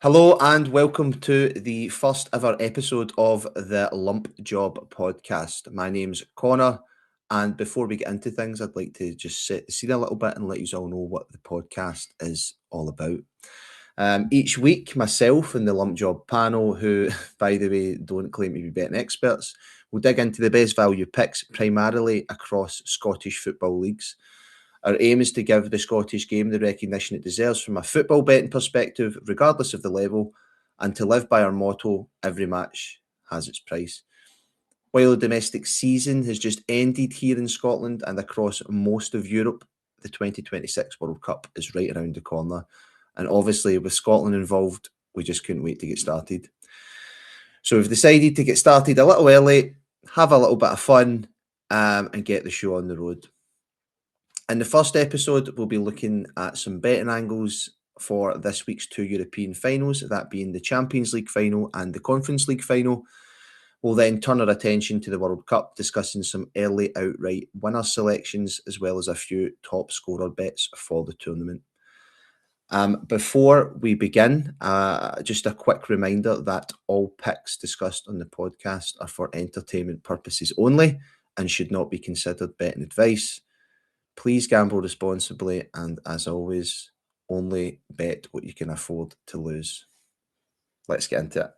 Hello and welcome to the first ever episode of the Lump Job podcast. My name's Connor, and before we get into things, I'd like to just set the scene a little bit and let you all know what the podcast is all about. Each week, myself and the Lump Job panel, who, by the way, don't claim to be betting experts, will dig into the best value picks primarily across Scottish football leagues. Our aim is to give the Scottish game the recognition it deserves from a football betting perspective, regardless of the level, and to live by our motto, every match has its price. While the domestic season has just ended here in Scotland and across most of Europe, the 2026 World Cup is right around the corner. And obviously, with Scotland involved, we just couldn't wait to get started. So we've decided to get started a little early, have a little bit of fun, and get the show on the road. In the first episode, we'll be looking at some betting angles for this week's two European finals, that being the Champions League final and the Conference League final. We'll then turn our attention to the World Cup, discussing some early outright winner selections, as well as a few top scorer bets for the tournament. Before we begin, just a quick reminder that all picks discussed on the podcast are for entertainment purposes only and should not be considered betting advice. Please gamble responsibly and, as always, only bet what you can afford to lose. Let's get into it.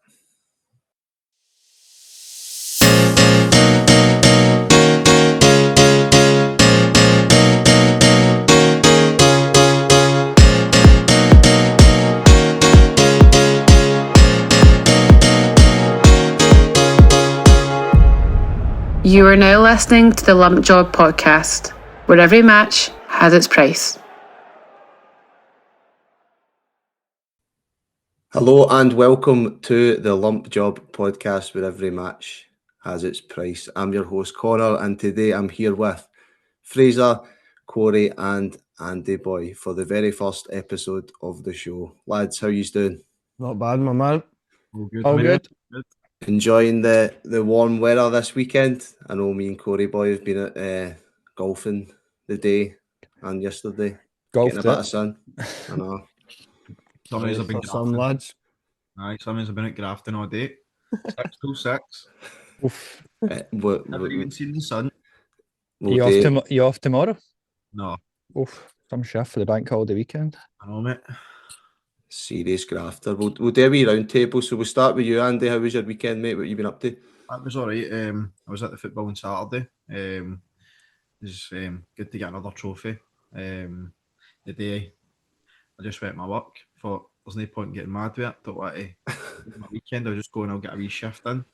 You are now listening to the Lump Job podcast, where every match has its price. Hello and welcome to the Lump Job podcast, where every match has its price. I'm your host, Connor, and today I'm here with Fraser, Corey, and Andy Boy for the very first episode of the show. Lads, how you doing? Not bad, my man. All good. Enjoying the warm weather this weekend. I know me and Corey Boy have been at golfing the day and yesterday. Golfed Getting a bit of sun. I know. Some days I've been some lads. Aye, some days I've been at grafting all day. 6 till 6. Oof. Never even seen the sun. You off tomorrow? No. Oof. Some shift for the bank holiday weekend. I know, mate. Serious grafter. We'll do a wee round table. So we'll start with you, Andy. How was your weekend, mate? What have you been up to? That was alright. I was at the football on Saturday. It was good to get another trophy. The day I just went my work. Thought there's no point in getting mad with it. Don't want to my weekend. I'll just go and I'll get a wee shift in.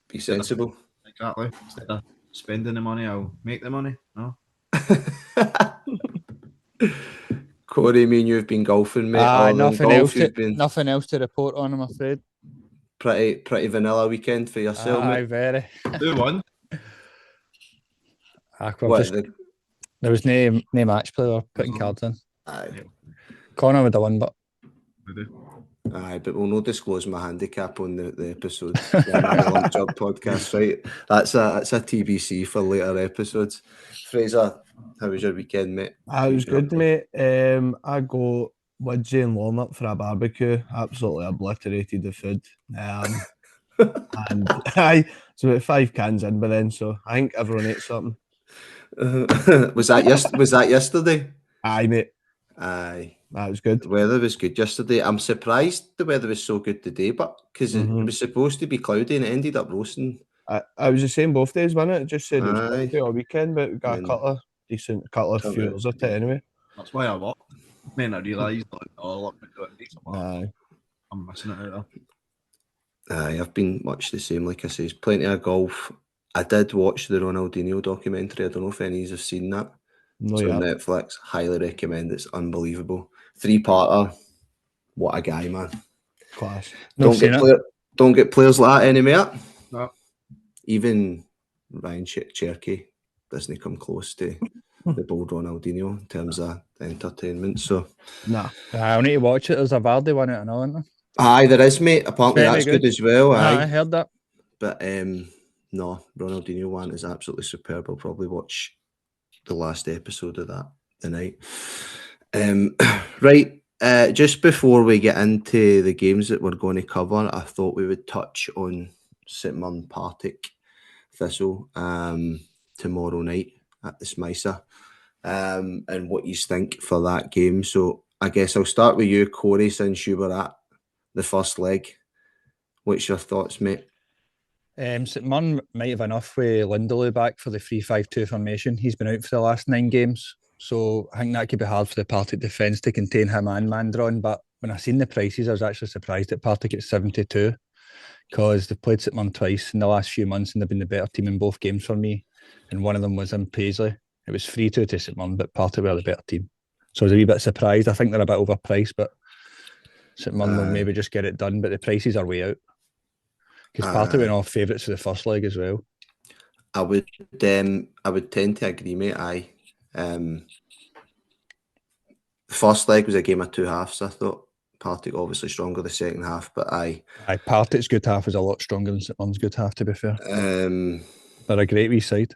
Be sensible. Exactly. Instead of spending the money, I'll make the money. No. Corey, me and you have been golfing, mate. Nothing else to report on, I'm afraid. Pretty vanilla weekend for yourself, Aye, mate. very. Who won? There was no match play or putting cards in. Aye. Connor would have won, but Aye, but we'll not disclose my handicap on the episode. The Lump Job podcast, right? That's a TBC for later episodes. Fraser, how was your weekend, mate? it was good, mate. I got Widgie and Long up for a barbecue. Absolutely obliterated the food. And it's about 5 cans in by then, so I think everyone ate something. Was that yesterday? Aye, mate. Aye. That was good. The weather was good yesterday. I'm surprised the weather was so good today, but because it was supposed to be cloudy and it ended up roasting. I was the same both days, wasn't it? It just said it was Aye. cloudy all weekend, but we got a couple of few hours of it anyway. That's why I walked. Man, I realised Aye. I'm missing it out there. Aye, I've been much the same. Like I say, plenty of golf. I did watch the Ronaldinho documentary. I don't know if any of you have seen that. No, It's on yeah. Netflix. Highly recommend. It's unbelievable. 3-parter. What a guy, man. Class. Don't get players like that anymore. No. Even Ryan Cherky doesn't come close to the bold Ronaldinho in terms of entertainment. So, nah. I'll need to watch it. There's a Vardy one out now, isn't there? aye, there is, mate. Apparently Very that's good as well. Aye. I heard that. But no, Ronaldinho one is absolutely superb. I'll probably watch the last episode of that tonight. Right, Just before we get into the games that we're going to cover, I thought we would touch on St Mirren Partick Thistle tomorrow night at the Smysa, and what you think for that game. So I guess I'll start with you, Corey, since you were at the first leg. What's your thoughts, mate? St Mirren might have enough with Lindelöf back for the 3-5-2 formation. He's been out for the last 9 games, so I think that could be hard for the Partick defence to contain him and Mandron. But when I seen the prices, I was actually surprised at Partick at 72, because they've played St Mirren twice in the last few months and they've been the better team in both games for me. And one of them was in Paisley. It was 3-2 to St Mirren, but Partick were the better team. So I was a wee bit surprised. I think they're a bit overpriced, but St Mirren will maybe just get it done. But the prices are way out, because Partick went off favourites for the first leg as well. I would tend to agree, mate. The first leg was a game of 2 halves. I thought Partick obviously stronger the second half, but Partick's good half is a lot stronger than St Mirren's good half, to be fair. They're a great wee side.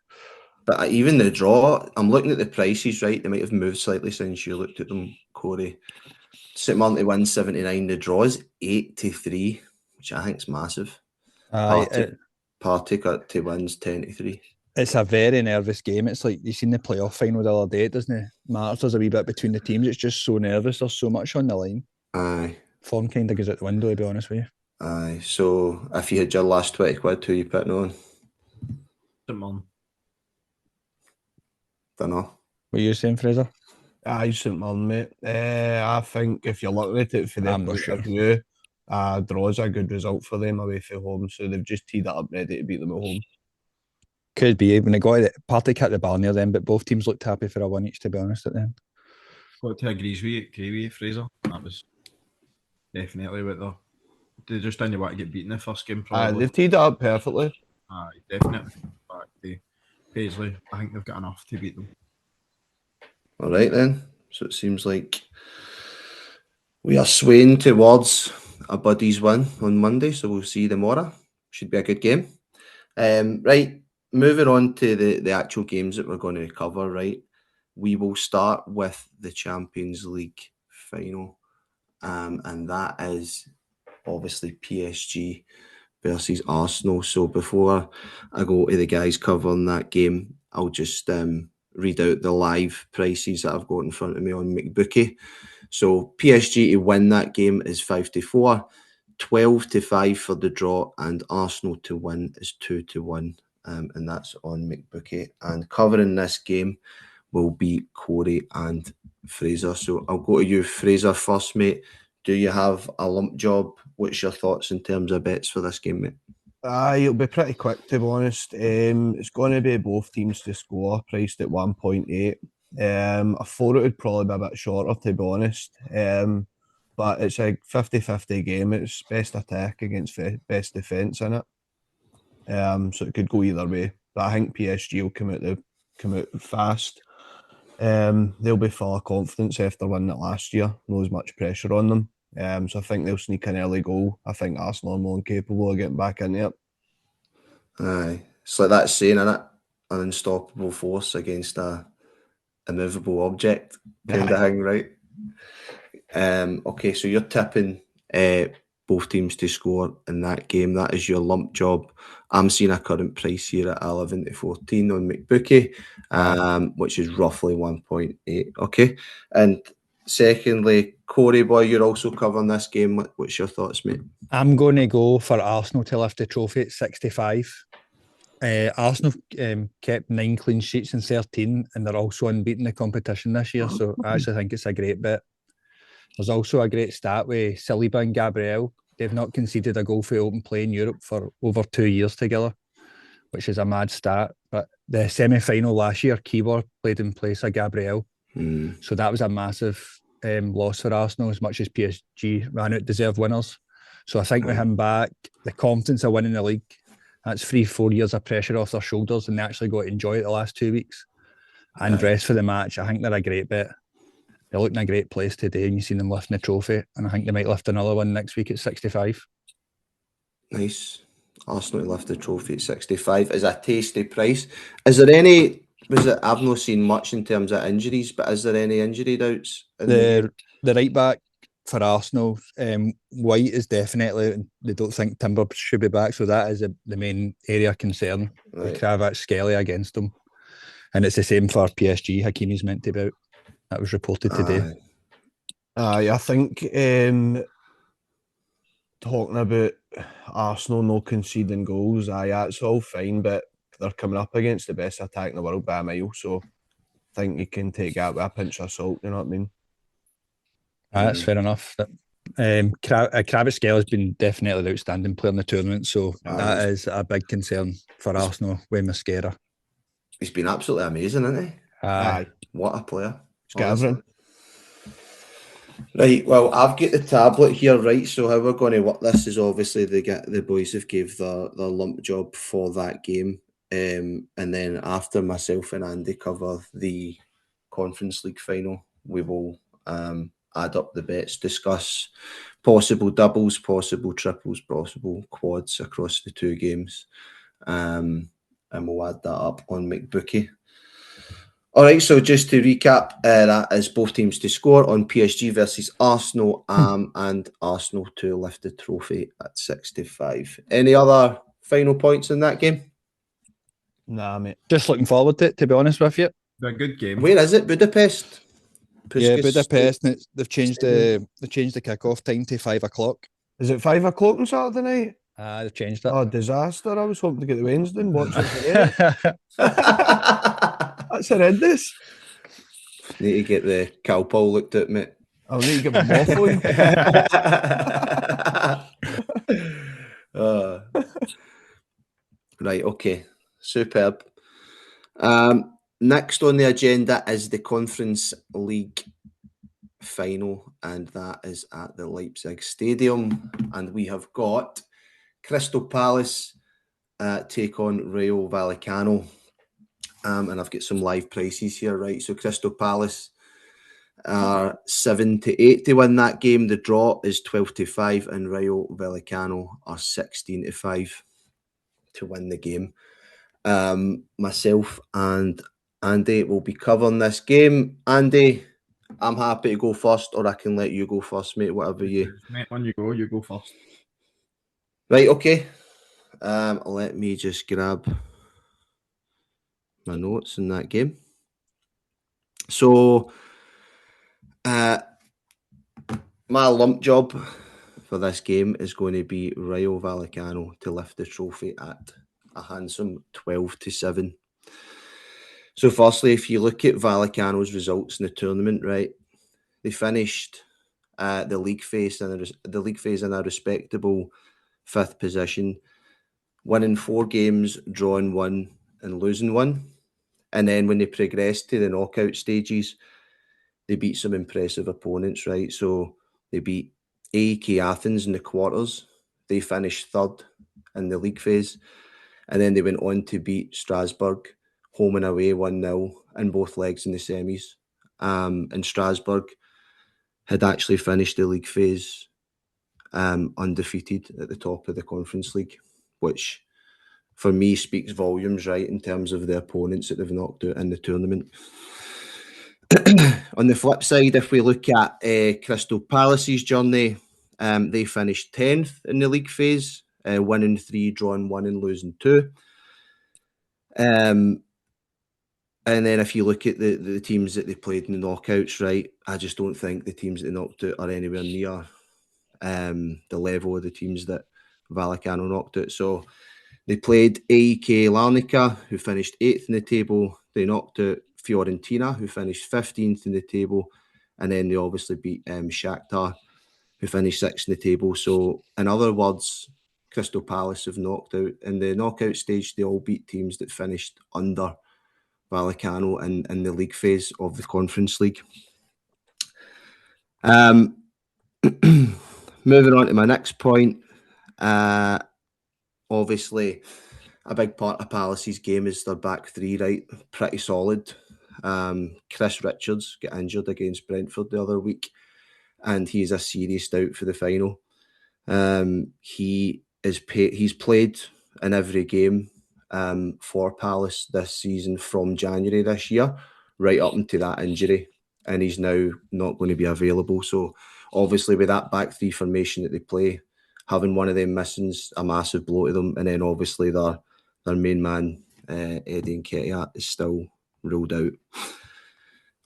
But even the draw, I'm looking at the prices, right? They might have moved slightly since you looked at them, Corey. St Mirren to win 79. The draw is 8-3, which I think is massive. Partick to wins 10-3. It's a very nervous game. It's like you seen the playoff final the other day, doesn't it? Matters a wee bit between the teams. It's just so nervous. There's so much on the line. Aye. Form kind of goes out the window, to be honest with you. Aye. So if you had your last 20 quid, who are you putting on? St Mirren. Don't know. What are you saying, Fraser? Aye, St Mirren, mate. I think if you're looking at it for the I'm not point sure. of view, draw's a good result for them away from home, so they've just teed it up ready to beat them at home. Could be. When they got it, Partick hit the bar near them, but both teams looked happy for a win each, to be honest, at the end. Got to agree with you, Fraser. That was definitely what they just didn't want to get beaten the first game, probably. They've teed it up perfectly. Aye, definitely. Back to Paisley, I think they've got enough to beat them. All right, then. So it seems like we are swaying towards a Buddies win on Monday, so we'll see tomorrow. Should be a good game. Right, moving on to the actual games that we're going to cover, right? We will start with the Champions League final, and that is obviously PSG versus Arsenal. So before I go to the guys covering that game, I'll just read out the live prices that I've got in front of me on McBookie. So PSG to win that game is 5-4, 12-5 for the draw, and Arsenal to win is 2-1, and that's on McBookie. And covering this game will be Corey and Fraser. So I'll go to you, Fraser, first, mate. Do you have a lump job? What's your thoughts in terms of bets for this game, mate? It'll be pretty quick, to be honest. It's going to be both teams to score, priced at 1.8. I thought it would probably be a bit shorter, to be honest. But it's a 50-50 game. It's best attack against best defence in it. So it could go either way. But I think PSG will come out fast. They'll be full of confidence after winning it last year. No as much pressure on them. So I think they'll sneak an early goal. I think Arsenal are more than capable of getting back into it. Aye. It's like that saying, innit? An unstoppable force against a immovable object kind of thing, right? Okay, so you're tipping both teams to score in that game. That is your lump job. I'm seeing a current price here at 11-14 on McBookie, which is roughly 1.8. Okay, and secondly, Corey boy, you're also covering this game. What's your thoughts, mate? I'm going to go for Arsenal to lift the trophy at 65. Arsenal kept 9 clean sheets in 13, and they're also unbeaten in the competition this year, so I actually think it's a great bet. There's also a great stat with Saliba and Gabriel. They've not conceded a goal for open play in Europe for over 2 years together, which is a mad stat. But the semi-final last year, Keyword played in place of Gabriel. So that was a massive loss for Arsenal, as much as PSG ran out deserved winners. So I think with him back, the confidence of winning the league, that's 3-4 years of pressure off their shoulders, and they actually got to enjoy it the last 2 weeks and dress for the match. I think they're a great bet. They look in a great place today, and you've seen them lifting the trophy, and I think they might lift another one next week at 65. Nice. Arsenal lift the trophy at 65 is a tasty price. Is there any? I've not seen much in terms of injuries, but is there any injury doubts? The right back for Arsenal, White is definitely, they don't think Timber should be back, so that is the main area of concern. Right. Kravic, Skelly against them. And it's the same for PSG. Hakimi's meant to be out. That was reported today. I think talking about Arsenal no conceding goals, that's all fine, but they're coming up against the best attack in the world by a mile, so I think you can take that with a pinch of salt, you know what I mean? That's fair enough. Kravic Skelly has been definitely the outstanding player in the tournament, so that is a big concern for Arsenal with Mosquera. He's been absolutely amazing, hasn't he? Aye. What a player. He's got everything. Right, well, I've got the tablet here, right? So how we're going to work this is obviously the boys have gave the lump job for that game. And then after myself and Andy cover the Conference League final, we will add up the bets, discuss possible doubles, possible triples, possible quads across the two games. And we'll add that up on McBookie. All right, so just to recap, that is both teams to score on PSG versus Arsenal, and Arsenal to lift the trophy at 65. Any other final points in that game? Nah, mate. Just looking forward to it, to be honest with you. A good game. Where is it? Budapest? Yeah, Puskas Budapest. And they've changed the kick-off time to 5 o'clock. Is it 5 o'clock on Saturday night? They've changed it. Oh, disaster. I was hoping to get the Wednesday and watch it today. That's horrendous. Need to get the Calpol looked at, mate. I'll need to give him more phone. Right, okay. Superb. Next on the agenda is the Conference League final, and that is at the Leipzig Stadium. And we have got Crystal Palace take on Rayo Vallecano. And I've got some live prices here, right? So Crystal Palace are 7-8 to win that game. The draw is 12-5, and Rayo Vallecano are 16-5 to win the game. Myself and Andy will be covering this game. Andy, I'm happy to go first, or I can let you go first, mate. Whatever you. Mate, when you go first. Right, okay. Let me just grab my notes in that game. So, my lump job for this game is going to be Rayo Vallecano to lift the trophy at a handsome 12-7. So, firstly, if you look at Vallecano's results in the tournament, right, they finished the league phase in a respectable 5th position, winning 4 games, drawing 1, and losing 1. And then when they progressed to the knockout stages, they beat some impressive opponents, right? So they beat AEK Athens in the quarters. They finished 3rd in the league phase. And then they went on to beat Strasbourg, home and away 1-0 in both legs in the semis. And Strasbourg had actually finished the league phase undefeated at the top of the Conference League, which for me speaks volumes, right, in terms of the opponents that they've knocked out in the tournament. On the flip side, if we look at Crystal Palace's journey, they finished 10th in the league phase, winning 3, drawing 1, and losing 2. And then if you look at the teams that they played in the knockouts, right, I just don't think the teams that they knocked out are anywhere near the level of the teams that Vallecano knocked out. So they played AEK Larnaca, who finished 8th in the table. They knocked out Fiorentina, who finished 15th in the table. And then they obviously beat Shakhtar, who finished 6th in the table. So in other words, Crystal Palace have knocked out. In the knockout stage, they all beat teams that finished under Vallecano in the league phase of the Conference League. Moving on to my next point, obviously a big part of Palace's game is their back three, right? Pretty solid. Chris Richards got injured against Brentford the other week, and he's a serious doubt for the final. He's played in every game for Palace this season from January this year, right up into that injury, and he's now not going to be available. So obviously with that back three formation that they play, having one of them missing's a massive blow to them, and then obviously their main man, Eddie Nketiah, is still ruled out.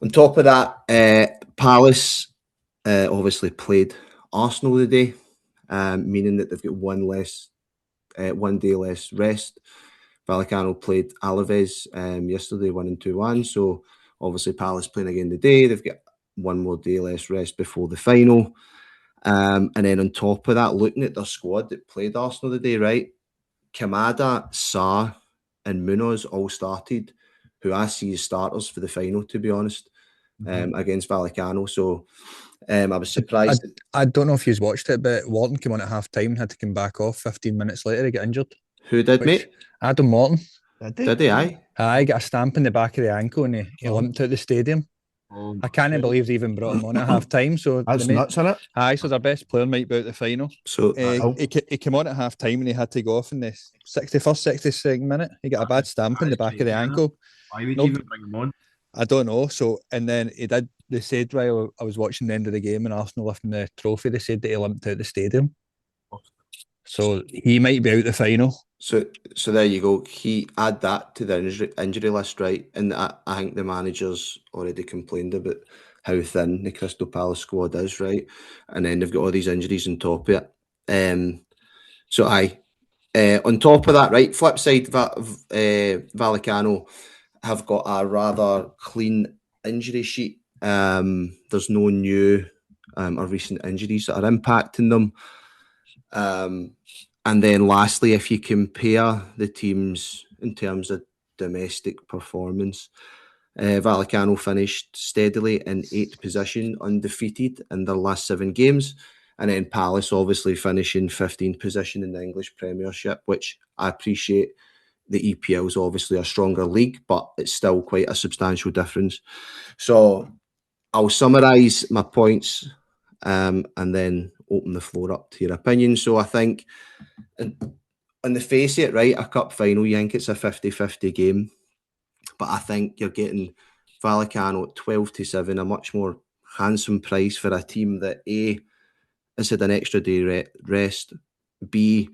On top of that, Palace obviously played Arsenal today, meaning that they've got one day less rest. Vallecano played Alaves yesterday, 1-2-1. So obviously Palace playing again today. They've got one more day less rest before the final. And then on top of that, looking at their squad that played Arsenal today, right? Kamada, Sarr, and Munoz all started, who I see as starters for the final, to be honest, against Vallecano. So I was surprised. I don't know if you've watched it, but Wharton came on at half time and had to come back off 15 minutes later to get injured. Who did, mate? Adam Wharton. Did he? Aye, got a stamp in the back of the ankle and he limped out the stadium. I can't believe they even brought him on at half time. So that's nuts, isn't it? Aye, so their best player might be out the final. So he came on at half time and he had to go off in the 61st, 62nd minute. He got a bad stamp in the back of the ankle. Why would you even bring him on? I don't know. So, and then they said while I was watching the end of the game and Arsenal lifting the trophy, they said that he limped out the stadium. So he might be out the final. So there you go. He add that to the injury list, right? And I think the manager's already complained about how thin the Crystal Palace squad is, right? And then they've got all these injuries on top of it. So on top of that, right? Flip side, Vallecano have got a rather clean injury sheet. There's no new or recent injuries that are impacting them. And then lastly, if you compare the teams in terms of domestic performance, Vallecano finished steadily in 8th position, undefeated in their last 7 games. And then Palace obviously finishing 15th position in the English Premiership, which I appreciate. The EPL is obviously a stronger league, but it's still quite a substantial difference. So I'll summarise my points and then open the floor up to your opinion. So I think, on the face of it, right, a cup final, you think it's a 50-50 game. But I think you're getting Vallecano at 12-7, a much more handsome price for a team that A, has had an extra day rest, B,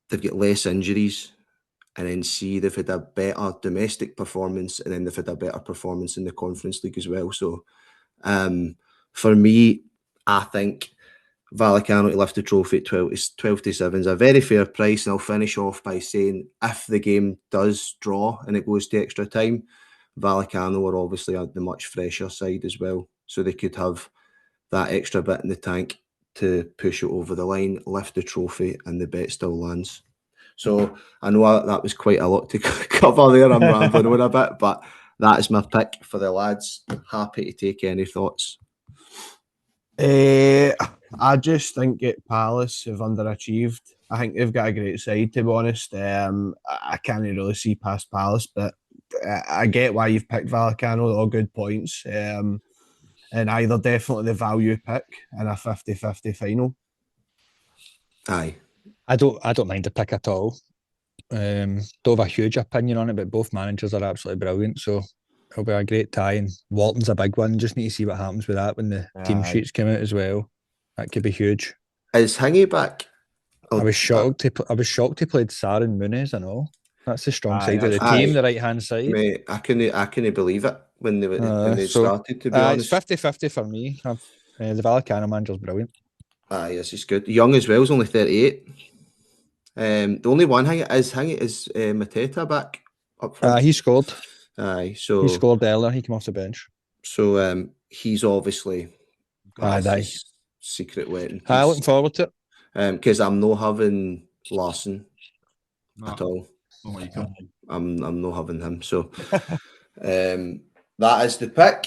they've got less injuries, and then C, they've had a better domestic performance, and then they've had a better performance in the Conference League as well. So for me, I think Vallecano to lift the trophy at 12-7 is a very fair price. And I'll finish off by saying if the game does draw and it goes to extra time, Vallecano are obviously at the much fresher side as well. So they could have that extra bit in the tank to push it over the line, lift the trophy, and the bet still lands. So I know that was quite a lot to cover there. I'm rambling on a bit, but that is my pick for the lads. Happy to take any thoughts. I just think that Palace have underachieved. I think they've got a great side, to be honest. I can't really see past Palace, but I get why you've picked Vallecano. They're all good points. And either definitely the value pick in a 50-50 final. Aye. I don't mind the pick at all. Don't have a huge opinion on it, but both managers are absolutely brilliant. So it'll be a great tie. And Walton's a big one. Just need to see what happens with that when the team sheets come out as well. That could be huge. Is Hingy back? I was shocked. He played Sarr and Muniz and all. That's the strong side of the team, the right hand side. Mate, I couldn't believe it when they started. To be honest, it's 50-50 for me. The Vallecano manager's brilliant. Aye, yes, he's good. Young as well. He's only 38. The only one thing is Mateta back up front. He scored. Aye, so he scored earlier. He came off the bench. So he's obviously his secret weapon. Looking forward to it. Because I'm not having Larson at all. I'm not having him. So that is the pick.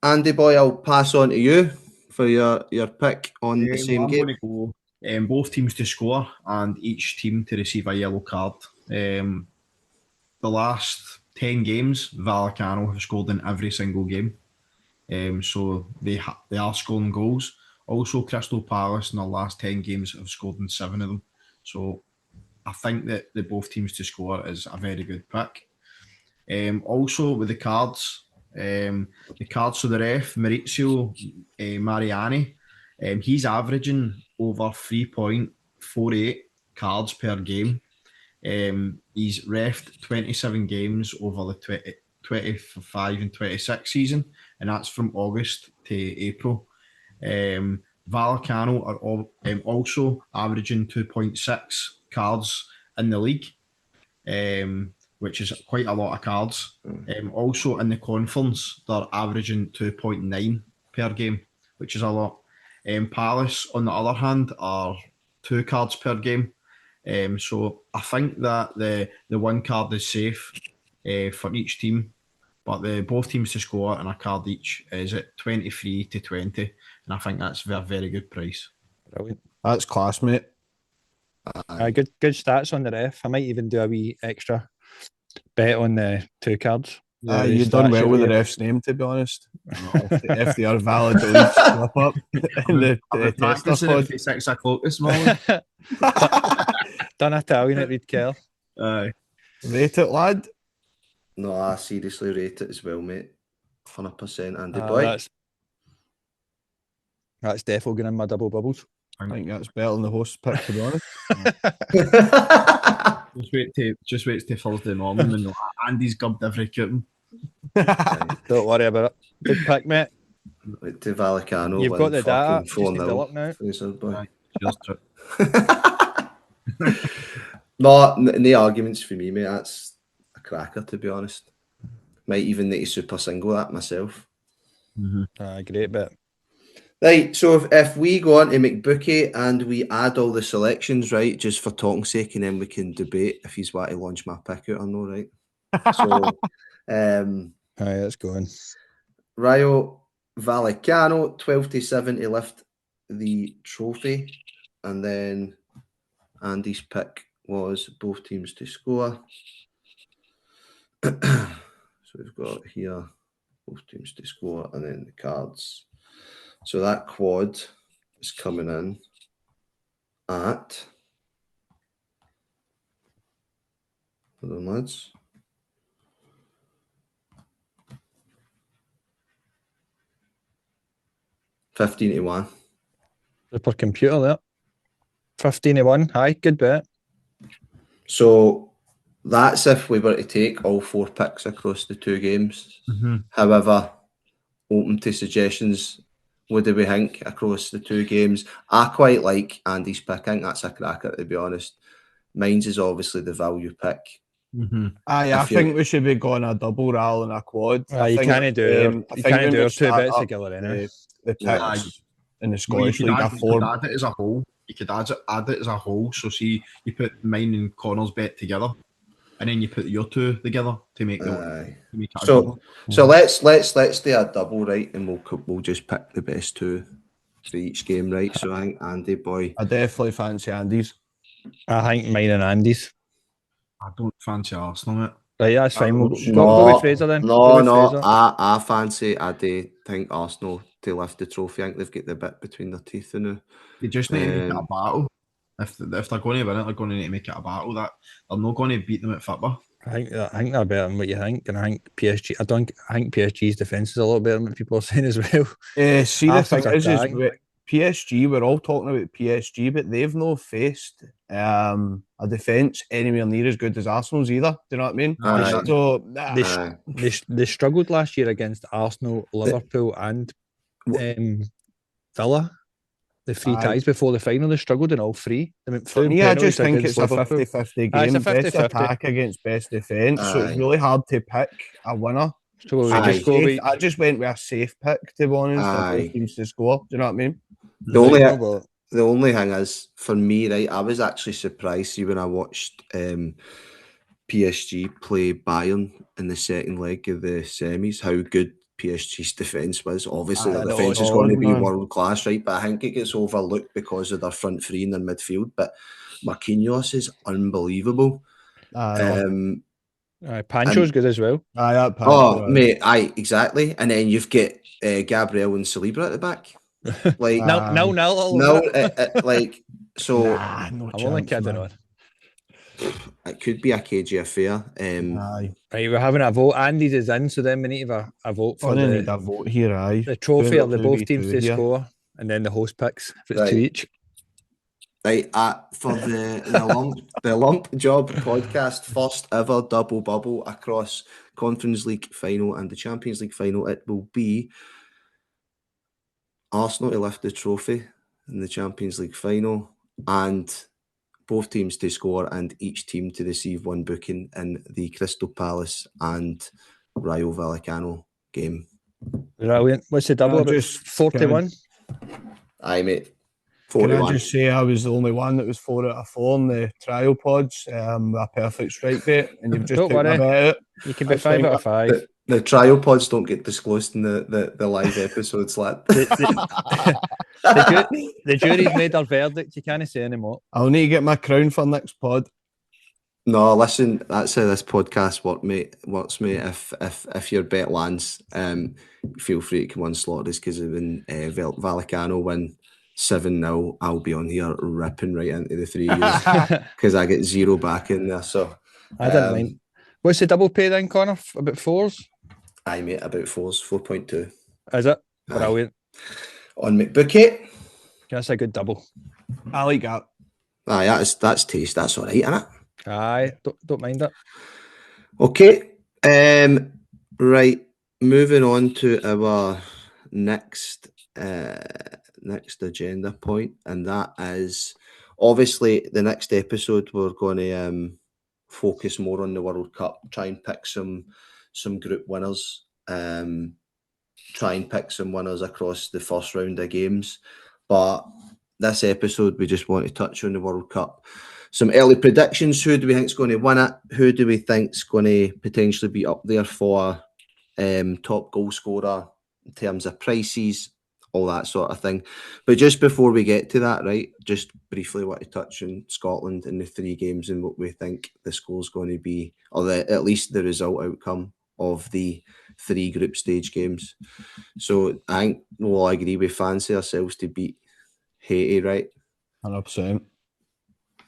Andy boy, I'll pass on to you for your pick on the same game. I'm going to go both teams to score and each team to receive a yellow card. The last 10 games, Vallecano have scored in every single game. So they are scoring goals. Also, Crystal Palace in the last 10 games have scored in 7 of them. So I think that the both teams to score is a very good pick. Also, with the cards for the ref, Maurizio Mariani He's averaging over 3.48 cards per game. He's refed 27 games over the 25 and 26 season, and that's from August to April. Vallecano are also averaging 2.6 cards in the league, which is quite a lot of cards. Also in the conference, they're averaging 2.9 per game, which is a lot. Palace, on the other hand, are 2 cards per game. So I think that the 1 card is safe for each team, but both teams to score and a card each is at 23 to 20, and I think that's a very good price. Brilliant. That's class, mate. Good stats on the ref. I might even do a wee extra bet on the 2 cards. You've done well with the ref's name, to be honest. if they are valid, the league slip up in the tester pod. At 6 o'clock this morning. Done Italian at Reed Kell. Rate it, lad. No, I seriously rate it as well, mate. 100%, Andy boy. That's definitely going in my double bubbles. I think that's better than the host's pick, to be honest. Just wait till Thursday morning and Andy's gubbed every coupon. Don't worry about it. Good pick, mate. Wait till Vallecano. You've got the data. Just need to 4-0. look now. No arguments for me, mate. That's a cracker, to be honest. Might even need to super single that myself. Great bet. Right, so if we go on to McBookie and we add all the selections, right, just for talking's sake, and then we can debate if he's want to launch my pick out or no, right? So, let's go on. Rayo Vallecano, 12 to 7 to lift the trophy, and then Andy's pick was both teams to score. So we've got here both teams to score, and then the cards. So that quad is coming in at, hold on, lads. $15-1. Super computer there. 15-1. Aye, good bet. So that's if we were to take all 4 picks across the 2 games. However, open to suggestions. What do we think across the 2 games? I quite like Andy's pick. I think that's a cracker, to be honest. Mine's is obviously the value pick. I think we should be going a double roll and a quad. You can't do it 2 bets together anyway. The picks in the Scottish League are 4. You could add it as a whole. You could add it as a whole. So see, you put mine and Connor's bet together, and then you put your 2 together to make the. So let's do a double, right, and we'll just pick the best 2 for each game, right? So I think Andy boy. I definitely fancy Andy's. I think mine and Andy's. I don't fancy Arsenal, mate. Right, that's fine. We'll go with Fraser then. I fancy. I do think Arsenal to lift the trophy. I think they've got the bit between their teeth now. They just need to make it a battle. If they're going to win it, they're going to need to make it a battle. That they're not going to beat them at football. I think they're better than what you think, and I think PSG. I think PSG's defence is a lot better than what people are saying as well. See, the thing is PSG. We're all talking about PSG, but they've not faced a defence anywhere near as good as Arsenal's either. Do you know what I mean? They struggled last year against Arsenal, Liverpool, and Villa. The 3 ties before the final, they struggled in all 3. For me, I just think it's a 50-50 game. Best attack against best defence, so it's really hard to pick a winner. I just went with a safe pick, to be honest, for both teams to score. Do you know what I mean? The only thing is, for me, right, I was actually surprised, see, when I watched PSG play Bayern in the second leg of the semis, how good PSG's defence was. Obviously, their defence is going to be world class, right? But I think it gets overlooked because of their front 3 in their midfield. But Marquinhos is unbelievable. Pancho's good as well. Mate, exactly. And then you've got Gabriel and Saliba at the back. Like no, like so. I'm only kidding on. It could be a cagey affair. Right, we're having a vote. Andy's is in, so then we need to have a vote for a vote here. The trophy of the both teams to score. and then the host picks if it's Right. 2 each. Right, for the Lump Job podcast, first ever double bubble across Conference League Final and the Champions League Final, it will be Arsenal to lift the trophy in the Champions League Final and both teams to score and each team to receive one booking in the Crystal Palace and Rayo Vallecano game. Brilliant. What's the double? About just 41? Aye, mate. Can 41. I just say I was the only one that was 4 out of 4 in the trial pods, a perfect strike rate, and you've just Don't took my worry. bet out. You can be That's 5 fine. out of 5. The trial pods don't get disclosed in the live episodes, lad. The jury's made their verdict. You can't say anymore. I'll need to get my crown for next pod. No, listen, that's how this podcast works, mate. If your bet lands, feel free to come on Slaughters, because when Vallecano win 7-0, I'll be on here ripping right into the 3 years because I get 0 back in there. So I didn't mind. What's the double pay then, Connor? About 4s? Aye, mate, about 4.2. Is it? Aye. Brilliant. On McBookie. That's a good double. I like that. Aye, that's taste. That's all right, isn't it? Aye, don't mind it. Okay. Right. Moving on to our next agenda point, and that is obviously the next episode. We're going to focus more on the World Cup. Try and pick some group winners. Try and pick some winners across the first round of games. But this episode, we just want to touch on the World Cup. Some early predictions. Who do we think is going to win it? Who do we think is going to potentially be up there for top goal scorer in terms of prices, all that sort of thing. But just before we get to that, right, just briefly want to touch on Scotland in the 3 games and what we think the score's going to be, or at least the result outcome of the 3 group stage games. So I think we'll all agree we fancy ourselves to beat Haiti, right? 100%.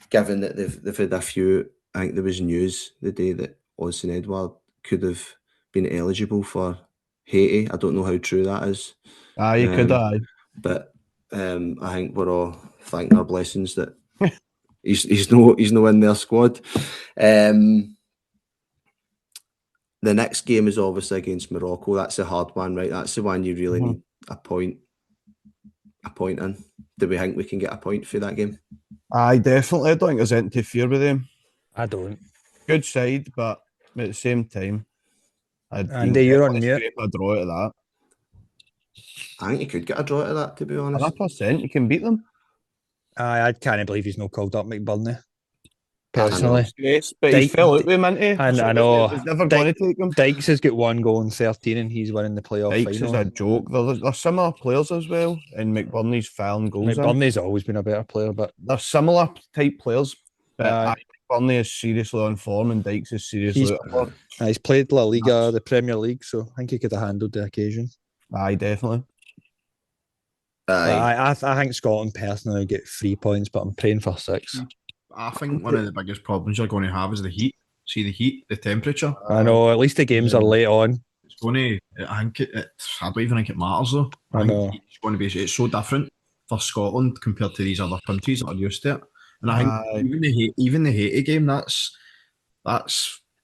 Given that they've had a few, I think there was news the day that Odsonne Edouard could have been eligible for Haiti. I don't know how true that is. Aye, you could, aye. But I think we're all thanking our blessings that he's no in their squad. The next game is obviously against Morocco. That's a hard one, right? That's the one you really need a point in. Do we think we can get a point for that game? Aye, definitely. I don't think there's anything to fear with them. I don't. Good side, but at the same time, Andy, you're on mute. A draw out of that. I think you could get a draw out of that, to be honest. 100%, you can beat them. I can't believe he's not called up McBurney. Personally, But he fell out with Minty. I know. He's never going to take him. Dykes has got 1 goal in 13 and he's winning the playoff Dykes final. is a joke. They're similar players as well, and McBurney's filing goals. McBurney's always been a better player, but they're similar type players. But McBurney is seriously on form, and Dykes is seriously on form. He's played La Liga, the Premier League, so I think he could have handled the occasion. Aye, definitely. I think Scotland personally get 3 points, but I'm praying for 6. I think one of the biggest problems you're going to have is the heat. See the heat, the temperature. I know. At least the games are late on. It's going to. I don't even think it matters though. I know. It's going to be. It's so different for Scotland compared to these other countries that are used to it. And I think even the Haiti game, that's.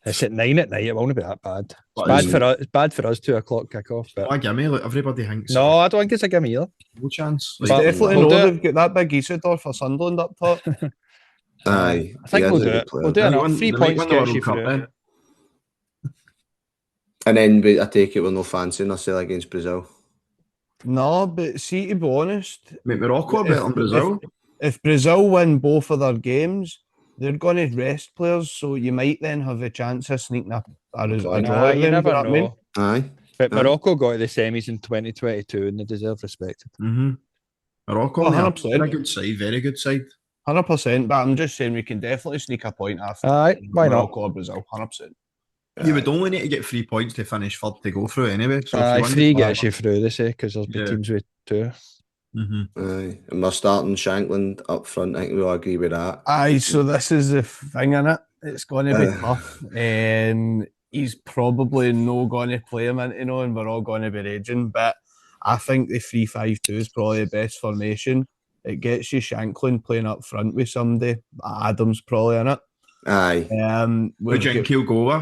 It's at 9 at night. It won't be that bad. It's bad for us 2 o'clock kickoff. But a gimme. Like everybody thinks. No, I don't think it's a gimme either. No chance. Like, definitely know they've got that big Isidore for Sunderland up top. Aye, I think we'll do it. We'll do enough. 3 points gets you through. And then I take it we're no fancying ourselves against Brazil. No, but see, to be honest, Mate, Morocco are better than Brazil. If Brazil win both of their games, they're going to rest players, so you might then have a chance of sneaking a draw. You never know. I mean? Aye. But Morocco got to the semis in 2022 and they deserve respect. Morocco, 100%. A good side, very good side. 100%, but I'm just saying we can definitely sneak a point after. Aye, why not? Morocco or Brazil, 100%. You would only need to get 3 points to finish third to go through anyway. So 3 gets you through, they say, because there's been teams with 2. Aye, and we're starting Shankland up front. I think we all agree with that. Aye, so this is the thing in it. It's going to be tough. He's probably no going to play him into, and we're all going to be raging. But I think the 3-5-2 is probably the best formation. It gets you Shanklin playing up front with somebody. Adams probably in it. Aye. Who do you think he'll go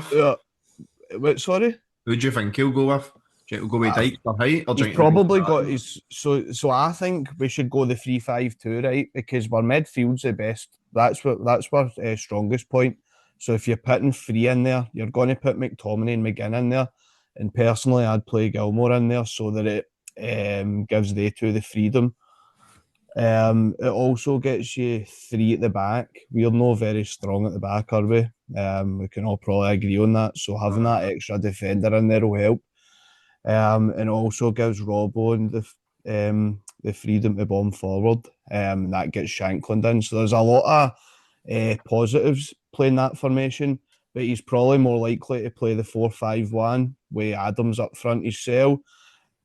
with? Sorry? Who do you think he'll go with? Do you think he'll go with Dykes for height? Or do you He's think he'll go probably with got Adams? his. So I think we should go the 3-5-2, right? Because our midfield's the best. That's our strongest point. So if you're putting three in there, you're going to put McTominay and McGinn in there. And personally, I'd play Gilmore in there so that it gives they two the freedom. It also gets you three at the back. We're not very strong at the back, are we? We can all probably agree on that. So having that extra defender in there will help. And also gives Robbo and the freedom to bomb forward. That gets Shankland in. So there's a lot of positives playing that formation, but he's probably more likely to play the 4-5-1 with Adams up front himself.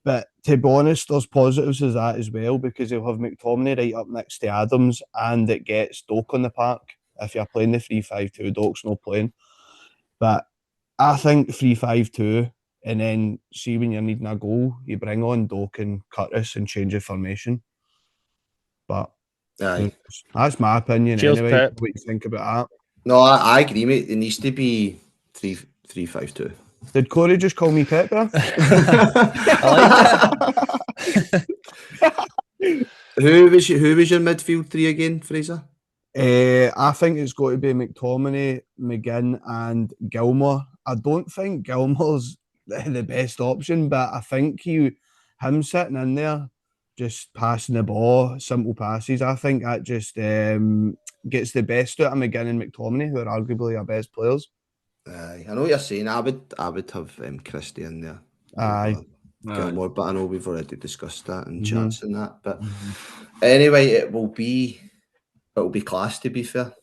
But to be honest, there's positives as that as well, because he'll have McTominay right up next to Adams, and it gets Doak on the park. If you're playing the 3-5-2, Doak's not playing. But I think 3-5-2, and then see when you're needing a goal, you bring on Doak and Curtis and change the formation. But Aye. that's my opinion. Cheers, anyway. Pep. What you think about No, I agree, mate. It needs to be 3-5-2. that? Did Corey just call me Pep there? I like it. Who was your midfield three again, Fraser? I think it's got to be McTominay, McGinn, and Gilmore. I don't think Gilmore's the best option, but I think him sitting in there, just passing the ball, simple passes, I think that just gets the best out of McGinn and McTominay, who are arguably our best players. Aye, I know what you're saying. I would have Christie in there. Aye. Gilmore, but I know we've already discussed that and Mhm. chats and that. But anyway, it will be class, to be fair.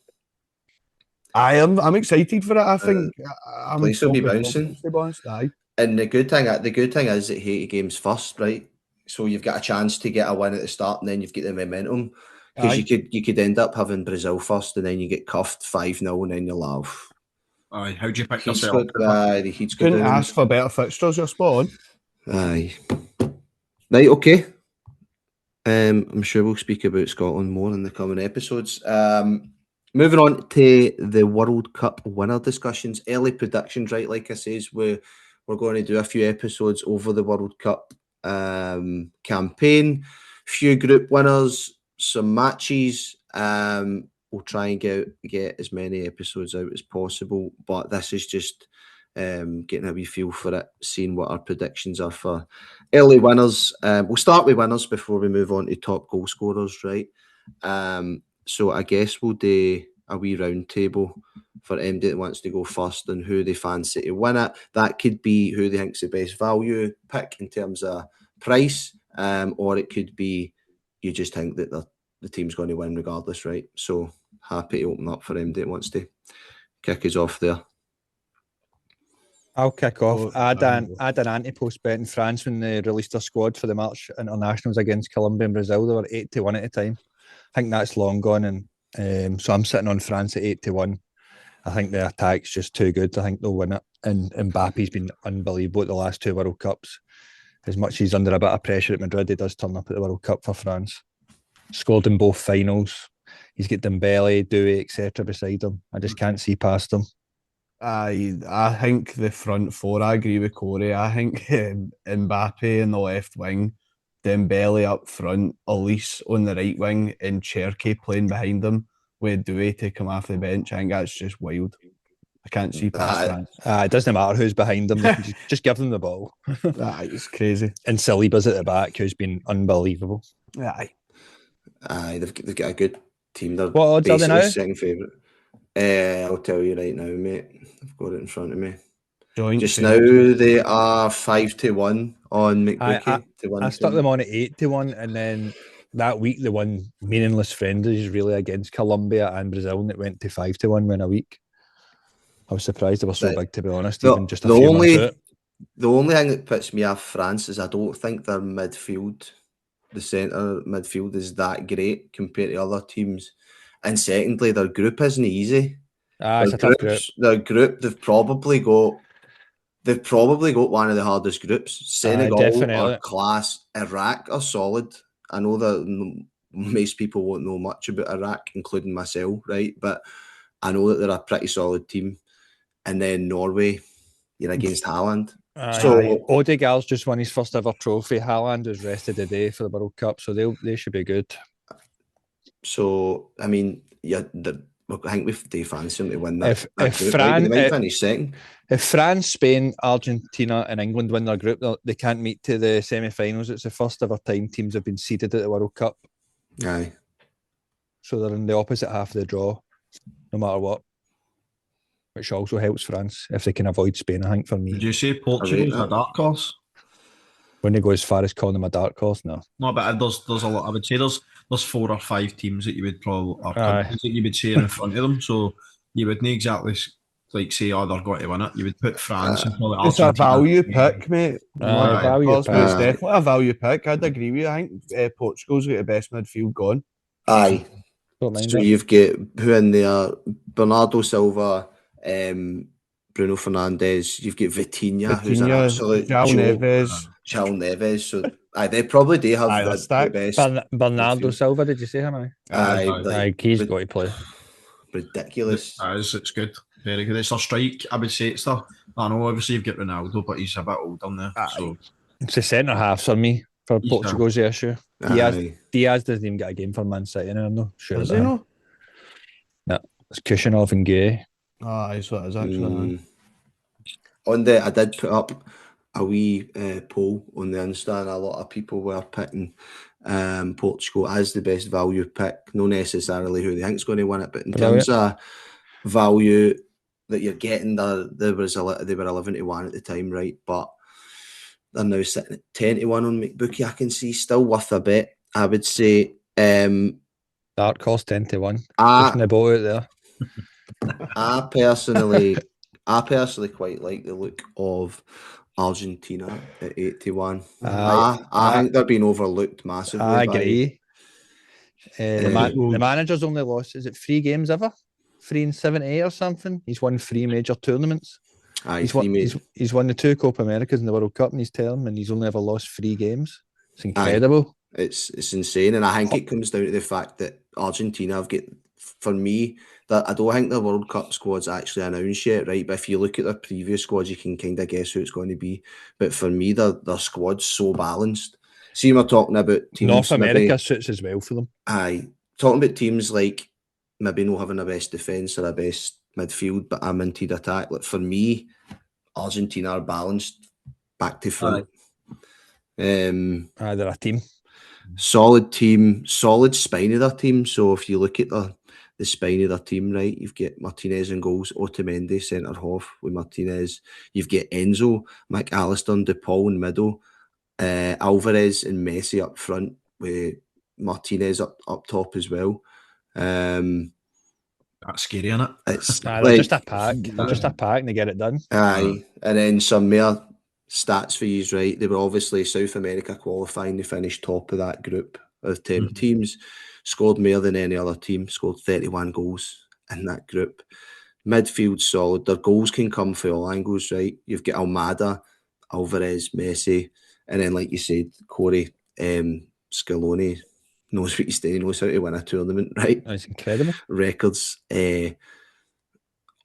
I'm excited for it. I think I'm place will be probably bouncing. focused, to be honest. Aye. And the good thing is that Haiti games first, right? So you've got a chance to get a win at the start, and then you've got the momentum. Because Aye. you could end up having Brazil first, and then you get cuffed 5-0, and then you'll laugh. Aye, how'd you pick He's yourself? got, the Heat's got Couldn't down. ask for better fixtures, you're spot on. Aye. Right, okay. I'm sure we'll speak about Scotland more in the coming episodes. Moving on to the World Cup winner discussions. Early predictions, right? Like I says, we're going to do a few episodes over the World Cup campaign. Few group winners, some matches. We'll try and get as many episodes out as possible. But this is just getting a wee feel for it, seeing what our predictions are for early winners. We'll start with winners before we move on to top goal scorers, right? So I guess we'll do a wee round table for MD that wants to go first and who they fancy to win it. That could be who they think's the best value pick in terms of price, or it could be you just think that the team's going to win regardless, right? So happy to open up for MD that wants to kick us off there. I'll kick off. Oh, I had an anti-post bet in France when they released their squad for the March internationals against Colombia and Brazil. They were 8-1 at the time. I think that's long gone, and so I'm sitting on France at 8-1. I think the attack's just too good. I think they'll win it. And Mbappe's been unbelievable at the last two World Cups. As much as he's under a bit of pressure at Madrid, he does turn up at the World Cup for France. Scored in both finals. He's got Dembele, Doué, etc. beside him. I just can't see past him. I think the front four, I agree with Corey. I think Mbappe in the left wing, Dembele up front, Elise on the right wing, and Cherky playing behind them with Doué to come off the bench. I think that's just wild. I can't see past that. It doesn't matter who's behind them. just give them the ball. It's crazy. And Saliba's at the back, who's been unbelievable. Aye, they've got a good team. They're what odds are they now? Second favourite. I'll tell you right now, mate. I've got it in front of me. Just now, they are 5-1 on McBookie. I stuck them on at 8-1, and then that week they won meaningless friendlies really against Colombia and Brazil, and it went to 5-1 in a week. I was surprised they were so big, to be honest. Even just a few months out. The only thing that puts me off France is I don't think their midfield, the centre midfield, is that great compared to other teams. And secondly, their group isn't easy. It's a tough group. Their group, they've probably got they've probably got one of the hardest groups. Senegal definitely. are class. Iraq are solid. I know that most people won't know much about Iraq, including myself, right? But I know that they're a pretty solid team. And then Norway, you're against Haaland. So Odegaard's just won his first ever trophy. Haaland was rested today for the World Cup, so they should be good. So I mean, yeah, I think they fancy them to win that. If group, France, right? They might finish second. If France, Spain, Argentina, and England win their group, they can't meet to the semi-finals. It's the first ever time teams have been seeded at the World Cup. Aye. So they're in the opposite half of the draw, no matter what. Which also helps France if they can avoid Spain, I think, for me. Did you say Portugal's a dark horse? Wouldn't go as far as calling them a dark horse, no. No, but there's a lot. I would say there's 4 or 5 teams that you would probably, or countries that you would say are in front of them. So you wouldn't exactly like say, oh, they're going to win it. You would put France and probably Argentina. It's a value pick, mate. Value pick. It's definitely a value pick. I'd agree with you. I think Portugal's got the best midfield going. Aye. So you've got who in there? Bernardo Silva, Bruno Fernandes. You've got Vitinha, who's an absolute João Neves. So they probably do have the best. Bernardo Silva, did you say him? Aye, he's got to play. Ridiculous. It's good. Very good. It's a strike. I would say it's the. I know obviously you've got Ronaldo, but he's a bit older now. So it's the centre half for me. For Portugal's the issue. Diaz doesn't even get a game for Man City now. I'm not sure. Does he not? No, it's Kushinov and Gay. That's what it is actually. I did put up a wee poll on the Insta, and a lot of people were picking Portugal as the best value pick. Not necessarily who they think's going to win it, but in terms of value that you're getting, they were 11-1 at the time, right? But they're now sitting at 10-1 on McBookie. I can see still worth a bet. I would say dark horse 10-1. Pushing the ball out there. I personally quite like the look of Argentina at 81. I think they're being overlooked massively. I agree. The manager's only lost, is it 3 games ever? 3 in 78 or something? He's won 3 major tournaments. He's won the 2 Copa Americas in the World Cup in his term, and he's only ever lost 3 games. It's incredible. It's insane, and I think it comes down to the fact that Argentina have got, for me, that I don't think the World Cup squad's actually announced yet, right? But if you look at their previous squads, you can kind of guess who it's going to be. But for me, their squad's so balanced. See, we're talking about teams. North America suits as well for them. Aye, talking about teams like maybe not having the best defence or the best midfield, but a minted attack. Like for me, Argentina are balanced back to front. They're a team. Solid team, solid spine of their team. So if you look at the spine of their team, right, you've got Martinez in goals, Otamendi centre half with Martinez. You've got Enzo, McAllister, and De Paul in middle, Alvarez and Messi up front with Martinez up top as well. That's scary, isn't it? It's they're just a pack. They're just a pack and they get it done. Aye. And then some more stats for you, right? They were obviously South America qualifying. They finished top of that group of 10 teams. Scored more than any other team. Scored 31 goals in that group. Midfield solid. Their goals can come from all angles, right? You've got Almada, Alvarez, Messi. And then, like you said, Corey, Scaloni knows what he's doing, knows how to win a tournament, right? That's incredible. Records,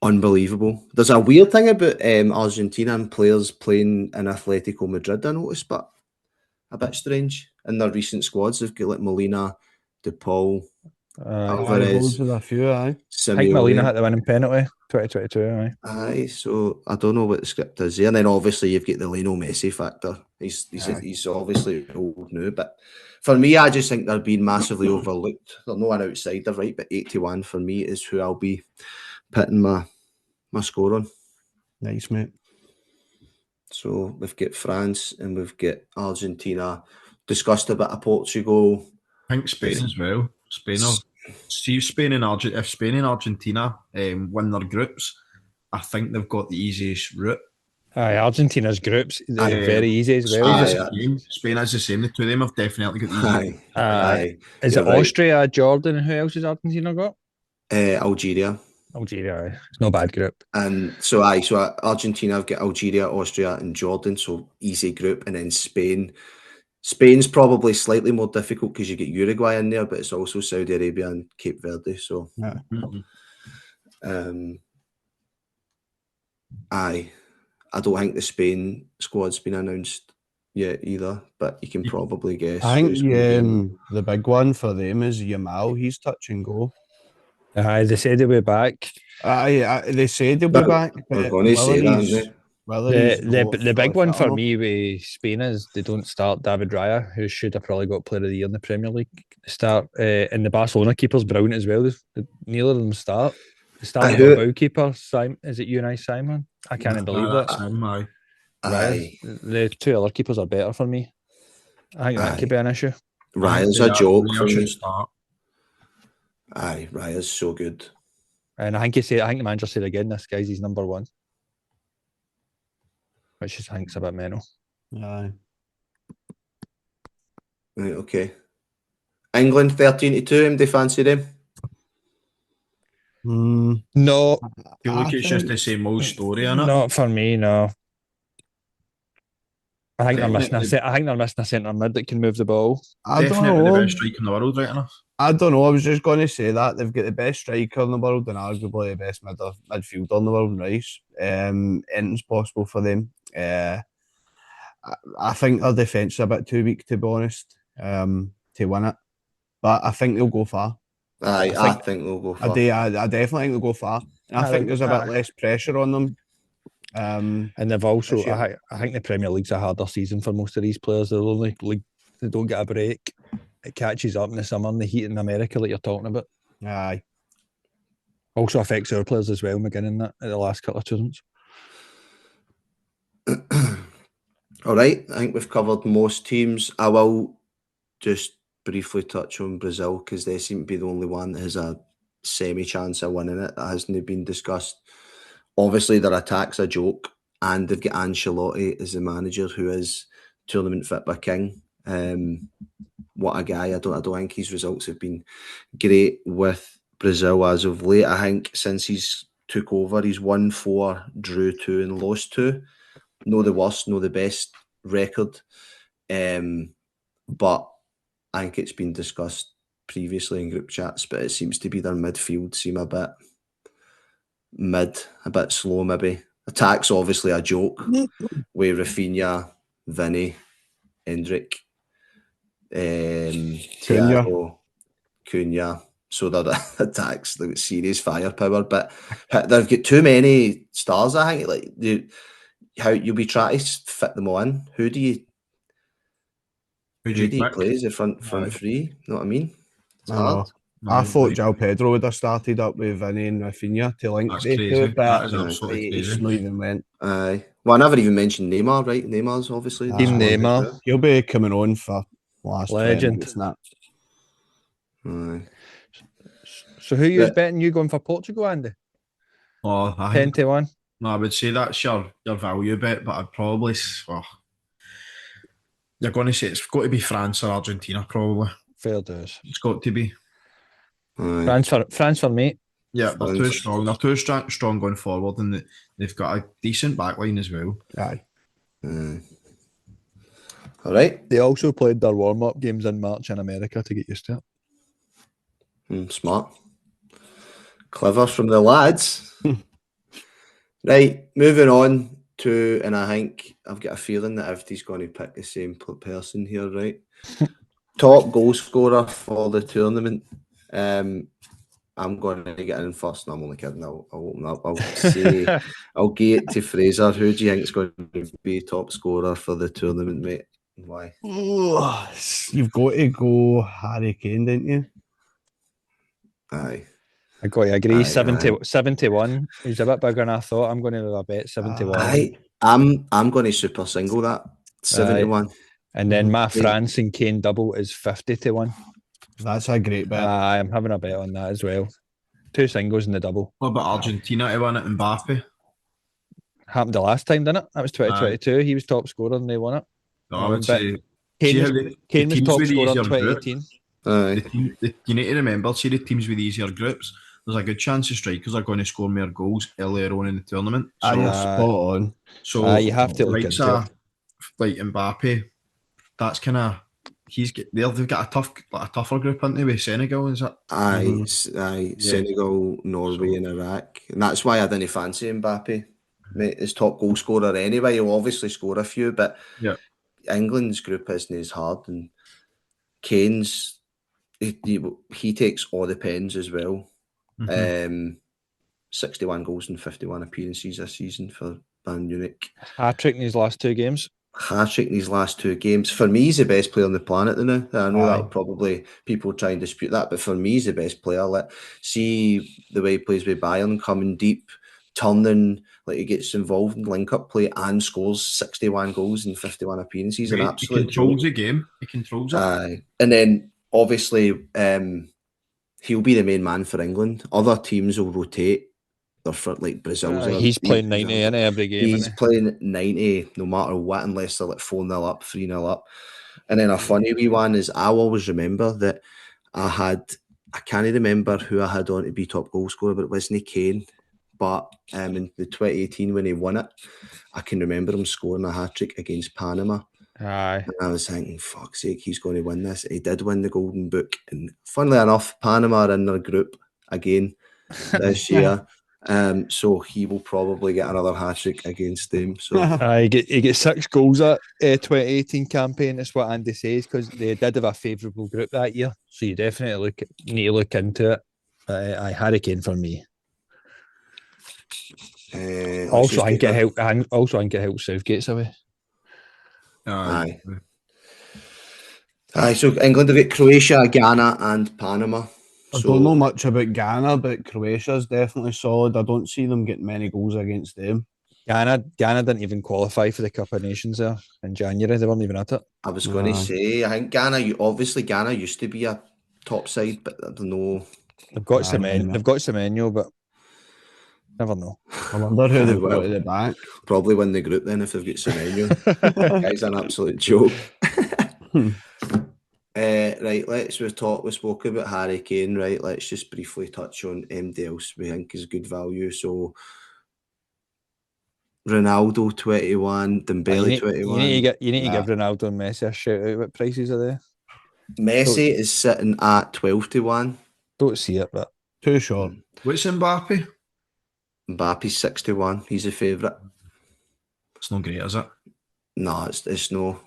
unbelievable. There's a weird thing about Argentinian players playing in Atletico Madrid, I noticed, but a bit strange. In their recent squads, they've got like Molina, De Paul, Alvarez. A few, I think Molina had the winning penalty, 2022, aye. So I don't know what the script is there. And then obviously you've got the Lionel Messi factor. He's obviously old now, but for me, I just think they're being massively overlooked. They're not an outsider, right? But 81 for me is who I'll be putting my score on. Nice, mate. So we've got France and we've got Argentina. Discussed a bit of Portugal. I think Spain as well. If Spain and Argentina win their groups, I think they've got the easiest route. Argentina's groups, they're very easy as well. Spain is the same. The two of them have definitely got the easy. Is it Austria, Jordan, and who else has Argentina got? Algeria. Algeria, aye. It's no bad group. And so Argentina, I've got Algeria, Austria, and Jordan. So easy group, and then Spain. Spain's probably slightly more difficult because you get Uruguay in there, but it's also Saudi Arabia and Cape Verde. So, Yeah. I don't think the Spain squad's been announced yet either, but you can probably guess. I think who's gonna be in the big one for them is Yamal. He's touch and go. Aye, they said he'll be back. They said they'll be back. They're going to say that, aren't they? The big one for me with Spain is they don't start David Raya, who should have probably got Player of the Year in the Premier League. And the Barcelona keeper's brilliant as well. Neither of them start. The start Bilbao keeper, is it Unai Simon? I can't believe that. The two other keepers are better for me. I think that could be an issue. Raya's a joke for me. Aye, Raya's so good. And I think the manager said again, this guy's his number one. Which I think's a bit mental. Aye. Right, okay. England 13-2, do you fancy them? No. I feel like it's just the same old story, innit? Not for me, no. I think they're missing a centre mid that can move the ball. Definitely the best striker in the world, right enough. I don't know. I was just going to say that they've got the best striker in the world and arguably the best midfielder in the world, Rice. Anything's possible for them. I think their defence is a bit too weak, to be honest, to win it. But I think they'll go far. I think they'll go far. I definitely think they'll go far. And I think there's a bit less pressure on them. And they've also, I think the Premier League's a harder season for most of these players. They're only they don't get a break. It catches up in the summer and the heat in America that you're talking about. Aye. Also affects our players as well, beginning that at the last couple of tournaments. All right, I think we've covered most teams. I will just briefly touch on Brazil because they seem to be the only one that has a semi-chance of winning it. That hasn't been discussed. Obviously, their attack's a joke, and they've got Ancelotti as the manager, who is tournament fit by king. What a guy! I don't think his results have been great with Brazil as of late. I think since he's took over, he's won 4, drew 2, and lost 2. No the worst, no the best record. But I think it's been discussed previously in group chats, but it seems to be their midfield seem a bit slow maybe. Attack's obviously a joke with Rafinha, Vinny, Hendrick, Thiago, Cunha. So their attacks, they've got serious firepower, but they've got too many stars, I think. Like how you'll be trying to fit them all in. Who do you play as the front three? You know what I mean? It's hard. I thought João Pedro would have started up with Vinny and Rafinha to link the two, but he just not even went. Aye. Well, I never even mentioned Neymar, right? Neymar's obviously Team Neymar. He'll be coming on for last legend. Aye. So who you betting? You going for Portugal, Andy? 10-1. No, I would say that's your value bet, but I'd probably you're going to say it's got to be France or Argentina, probably. Fair dues. It's got to be. France for me. Yeah, they're too strong. They're too strong going forward, and they've got a decent backline as well. Aye. All right. They also played their warm-up games in March in America to get used to it. Smart. Clever from the lads. Right, moving on to, and I think I've got a feeling that everybody's going to pick the same person here, right? Top goal scorer for the tournament. I'm going to get in first. No, I'm only kidding. I'll open up. I'll get it to Fraser. Who do you think is going to be top scorer for the tournament, mate? Why? You've got to go Harry Kane, didn't you? Aye. I got to agree. 71. He's a bit bigger than I thought. I'm going to have a bet 71. I'm going to super single that 71. And then my France and Kane double is 50-1. That's a great bet. I'm having a bet on that as well. 2 singles in the double. What about Argentina to win it? Mbappe happened the last time, didn't it? That was 2022. He was top scorer and they won it. No, I would say Kane was top scorer in 2018. You need to remember, see the teams with easier groups. there's a good chance the strikers are going to score more goals earlier on in the tournament. So, You're spot on. so you have to look likes into of, like Mbappe, that's kind of they've got a tougher group, haven't they, with Senegal, is it? Aye, Yeah. Senegal, Norway, and Iraq, and that's why I didn't fancy Mbappe, mate. His top goal scorer anyway. He'll obviously score a few, but Yeah. England's group isn't as hard, and Kane's he takes all the pens as well. 61 goals and 51 appearances this season for Bayern Munich. Hat-trick in his last 2 games. Hat-trick in his last 2 games. For me, he's the best player on the planet now. I know that'll probably people try and dispute that, but for me, he's the best player. See the way he plays with Bayern, coming deep, turning, like he gets involved in link-up play and scores 61 goals and 51 appearances. An absolute He controls joke. the game. He controls it. And then, obviously, he'll be the main man for England. Other teams will rotate. They're for like Brazil's. He's playing 90 in every game. He's playing 90 no matter what, unless they're like 4-0 up, 3-0 up. And then a funny wee one is I always remember that I can't remember who I had on to be top goal scorer, but it wasn't Kane. But in the 2018 when he won it, I can remember him scoring a hat-trick against Panama. Aye. And I was thinking, fuck's sake, he's going to win this. He did win the Golden Book. And funnily enough, Panama are in their group again this year. So he will probably get another hat-trick against them. So he get 6 goals at 2018 campaign. That's what Andy says, because they did have a favourable group that year. So you definitely need to look into it. Harry Kane for me. Also, I think it helps Southgate's away. Aye. So England have got Croatia, Ghana, and Panama. I don't know much about Ghana, but Croatia's definitely solid. I don't see them getting many goals against them. Ghana didn't even qualify for the Cup of Nations there in January. They weren't even at it. I was going to say, I think Ghana used to be a top side, but I don't know. They've got Semenyo, but never know. I wonder who they've got at the back. Probably win the group then if they've got Semenyo. Guy's an absolute joke. Right, we spoke about Harry Kane, right? Let's just briefly touch on MD else we think is good value. So Ronaldo 21, Dembele 21. You need to give Ronaldo and Messi a shout out. What prices are there? Messi is sitting at 12-1. Don't see it, but too short. What's Mbappe? Mbappe's 61. He's a favourite. It's not great, is it? No, it's no.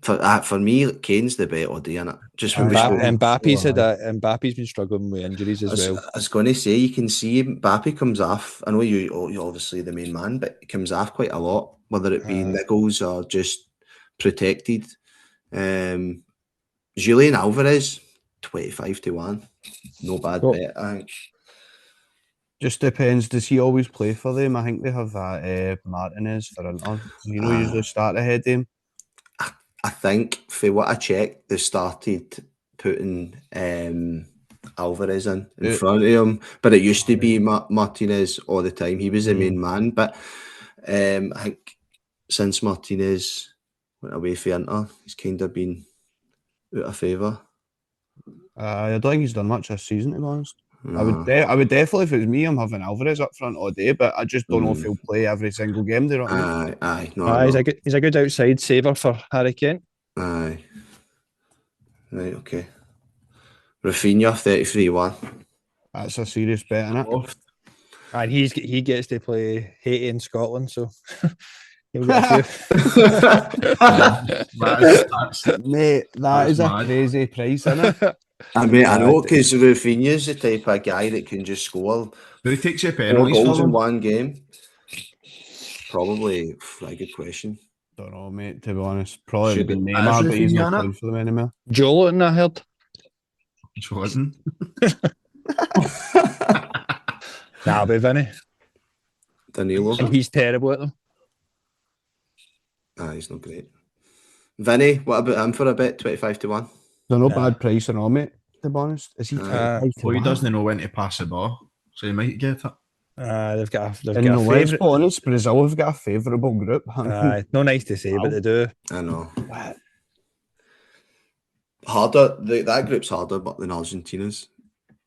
For me, Kane's the bet all day, innit? Just when Mbappe's been struggling with injuries as well. I was going to say, you can see Mbappe comes off. I know you're obviously the main man, but he comes off quite a lot, whether it be niggles or just protected. Julian Alvarez, 25-1. No bad bet, I think. Just depends. Does he always play for them? I think they have that Martinez for Inter. Usually start ahead of him. I think, for what I checked, they started putting Alvarez in front of him, but it used to be Martinez all the time. He was the main man, but I think since Martinez went away for Inter, he's kind of been out of favour. I don't think he's done much this season, to be honest. No. I would definitely, if it was me, I'm having Alvarez up front all day, but I just don't know if he'll play every single game. Do you know what I mean? He's a good outside saver for Harry Kane. Aye. Right, okay. Rafinha, 33-1. That's a serious bet, innit? And he gets to play Haiti in Scotland, so he'll get a few. Mate, that is a crazy price, isn't it? I know, because Rafinha's the type of guy that can just score. But he takes your 4 penalties goals in one game. Probably a good question. Don't know, mate, to be honest. Probably would be Neymar, but he's not playing for them anymore. Joelton, I heard. Jordan. Nah, but Vinny. Danilo. And he's terrible at them. He's not great. Vinny, what about him for a bet? 25-1. They're not bad price at all, mate, to be honest. Is he well, he doesn't know when to pass the ball, so he might get it. They've got a let's be honest, Brazil have got a favourable group. No nice to say, but they do. I know. Harder, that group's harder than Argentina's.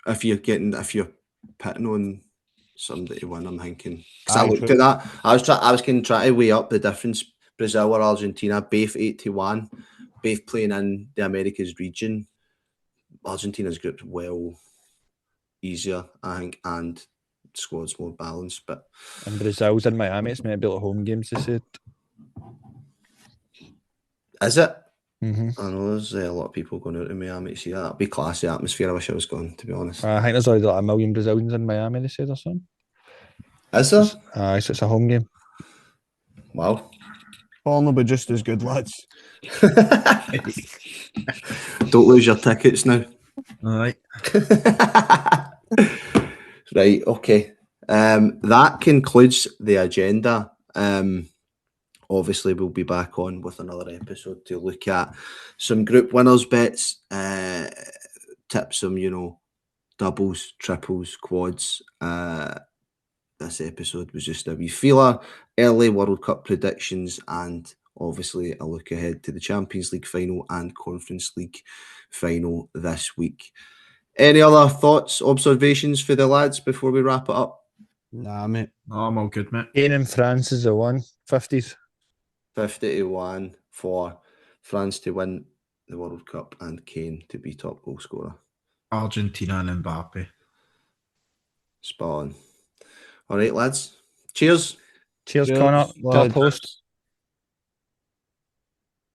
if you're pitting on somebody to win, I'm thinking. Because I Aye, looked true. at that. I was kind of trying to weigh up the difference. Brazil or Argentina, both 8-1, both playing in the Americas region. Argentina's group's well easier, I think, and squad's more balanced. But And Brazil's in Miami. It's maybe like home games, they said. is it? Mm-hmm. I know there's a lot of people going out to Miami to see that. It'd be classy atmosphere. I wish I was going, to be honest. I think there's already like 1 million Brazilians in Miami, they said, or something. Is there? So it's a home game. Wow. Well, no, but just as good, lads. Don't lose your tickets now. All right. Right, okay. That concludes the agenda. Obviously, we'll be back on with another episode to look at some group winners bets, tip some, doubles, triples, quads. This episode was just a wee feeler, early World Cup predictions, and obviously a look ahead to the Champions League final and Conference League final this week. Any other thoughts, observations for the lads before we wrap it up? Nah, mate. No, I'm all good, mate. Kane in France is the one. 50s. 50-1 for France to win the World Cup and Kane to be top goal scorer. Argentina and Mbappe. Spot on. All right, lads. Cheers. Cheers, Connor. lads. Top host.